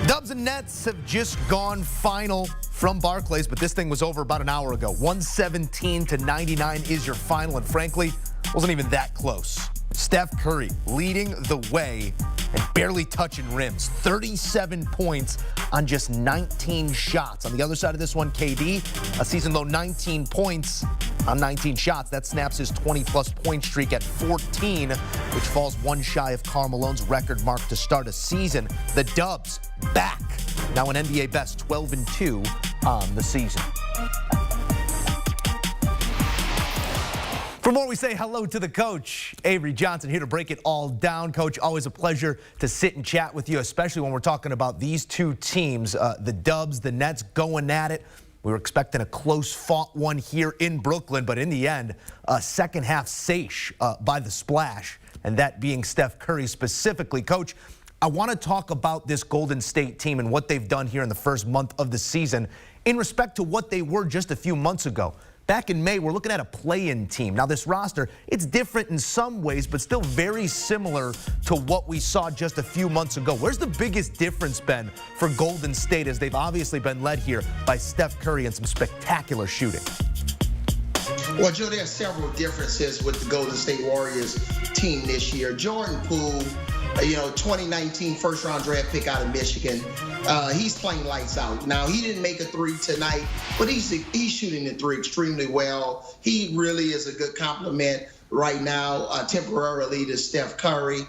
Dubs and Nets have just gone final from Barclays, but this thing was over about an hour ago. 117-99 is your final, and frankly, wasn't even that close. Steph Curry leading the way and barely touching rims. 37 points on just 19 shots. On the other side of this one, KD, a season-low 19 points on 19 shots. That snaps his 20-plus point streak at 14, which falls one shy of Karl Malone's record mark to start a season. The Dubs back. Now an NBA best 12-2 on the season. For more, we say hello to the coach, Avery Johnson, here to break it all down. Coach, always a pleasure to sit and chat with you, especially when we're talking about these two teams, the Dubs, the Nets going at it. We were expecting a close-fought one here in Brooklyn, but in the end, a second-half seiche by the splash, and that being Steph Curry specifically. Coach, I want to talk about this Golden State team and what they've done here in the first month of the season in respect to what they were just a few months ago. Back in May, we're looking at a play-in team. Now, this roster, it's different in some ways, but still very similar to what we saw just a few months ago. Where's the biggest difference been for Golden State, as they've obviously been led here by Steph Curry and some spectacular shooting? Well, Joe, there are several differences with the Golden State Warriors team this year. Jordan Poole, 2019 first-round draft pick out of Michigan. He's playing lights out. Now, he didn't make a three tonight, but he's shooting the three extremely well. He really is a good compliment right now, temporarily, to Steph Curry.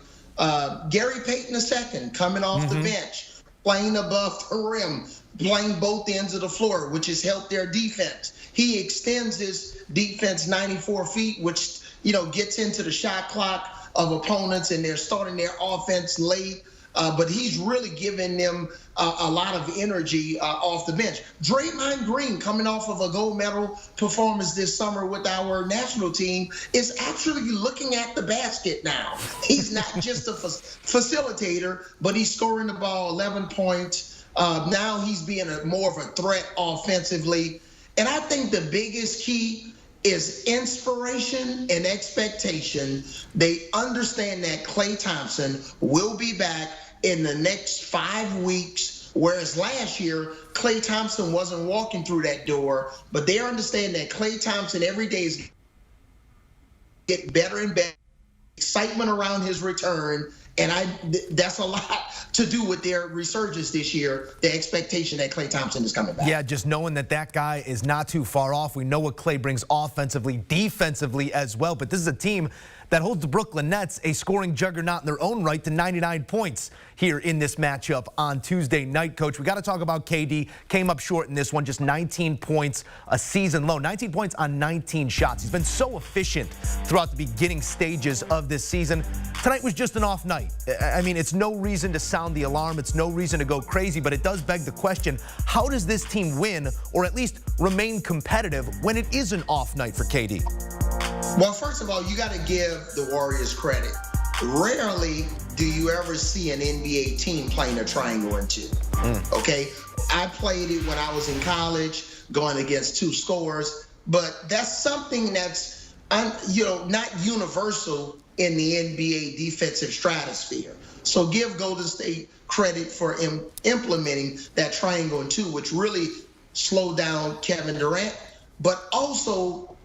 Gary Payton II coming off the bench, playing above the rim, playing both ends of the floor, which has helped their defense. He extends his defense 94 feet, which, gets into the shot clock of opponents, and they're starting their offense late. But he's really giving them a lot of energy off the bench. Draymond Green, coming off of a gold medal performance this summer with our national team, is actually looking at the basket now. He's not just a facilitator, but he's scoring the ball 11 points. Now he's being more of a threat offensively. And I think the biggest key is inspiration and expectation. They understand that Klay Thompson will be back in the next 5 weeks, whereas last year, Klay Thompson wasn't walking through that door. But they understand that Klay Thompson every day is getting better and better. Excitement around his return, and that's a lot to do with their resurgence this year, the expectation that Klay Thompson is coming back. Yeah, just knowing that guy is not too far off. We know what Klay brings offensively, defensively as well, but this is a team that holds the Brooklyn Nets, a scoring juggernaut in their own right, to 99 points here in this matchup on Tuesday night. Coach, we got to talk about KD. Came up short in this one, just 19 points, a season low. 19 points on 19 shots. He's been so efficient throughout the beginning stages of this season. Tonight was just an off night. I mean, it's no reason to sound the alarm. It's no reason to go crazy, but it does beg the question, how does this team win or at least remain competitive when it is an off night for KD? Well, first of all, you got to give the Warriors credit. Rarely do you ever see an NBA team playing a triangle and two. Okay, I played it when I was in college, going against two scorers, but that's something that's not universal in the NBA defensive stratosphere. So give Golden State credit for implementing that triangle and two, which really slowed down Kevin Durant, but also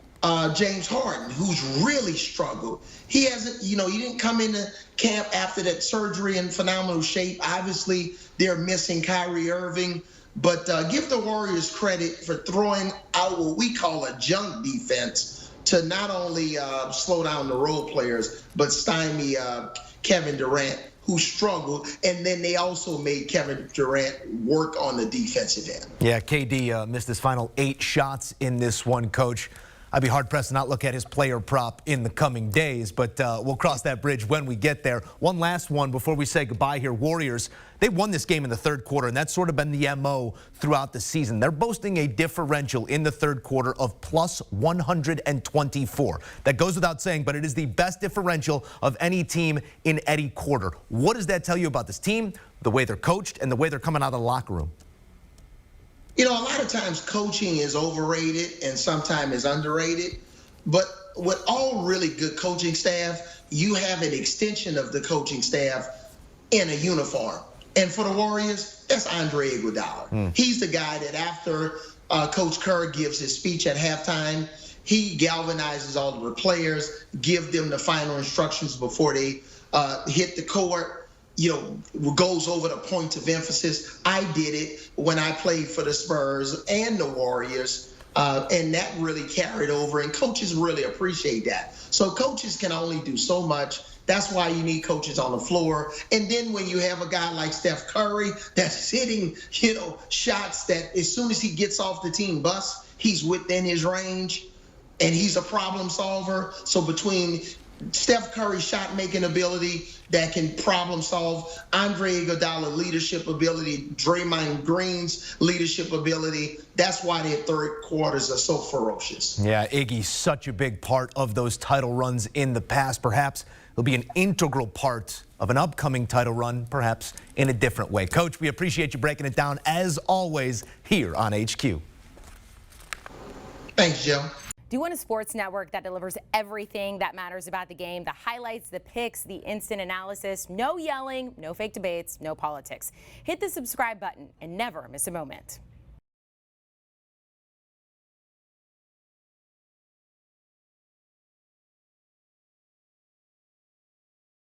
James Harden, who's really struggled. He hasn't, he didn't come into camp after that surgery in phenomenal shape. Obviously, they're missing Kyrie Irving, but give the Warriors credit for throwing out what we call a junk defense to not only slow down the role players, but stymie Kevin Durant, who struggled, and then they also made Kevin Durant work on the defensive end. Yeah, KD missed his final 8 shots in this one, Coach. I'd be hard-pressed to not look at his player prop in the coming days, but we'll cross that bridge when we get there. One last one before we say goodbye here. Warriors, they won this game in the third quarter, and that's sort of been the MO throughout the season. They're boasting a differential in the third quarter of plus 124. That goes without saying, but it is the best differential of any team in any quarter. What does that tell you about this team, the way they're coached, and the way they're coming out of the locker room? A lot of times coaching is overrated and sometimes is underrated. But with all really good coaching staff, you have an extension of the coaching staff in a uniform. And for the Warriors, that's Andre Iguodala. He's the guy that after Coach Kerr gives his speech at halftime, he galvanizes all of the players, give them the final instructions before they hit the court, goes over the points of emphasis. I did it when I played for the Spurs and the Warriors, and that really carried over, and coaches really appreciate that. So coaches can only do so much. That's why you need coaches on the floor. And then when you have a guy like Steph Curry that's hitting, shots that as soon as he gets off the team bus, he's within his range, and he's a problem solver. So between Steph Curry's shot-making ability that can problem solve, Andre Iguodala leadership ability, Draymond Green's leadership ability, that's why their third quarters are so ferocious. Yeah, Iggy's such a big part of those title runs in the past. Perhaps he'll be an integral part of an upcoming title run, perhaps in a different way. Coach, we appreciate you breaking it down, as always, here on HQ. Thanks, Joe. Do you want a sports network that delivers everything that matters about the game? The highlights, the picks, the instant analysis, no yelling, no fake debates, no politics. Hit the subscribe button and never miss a moment.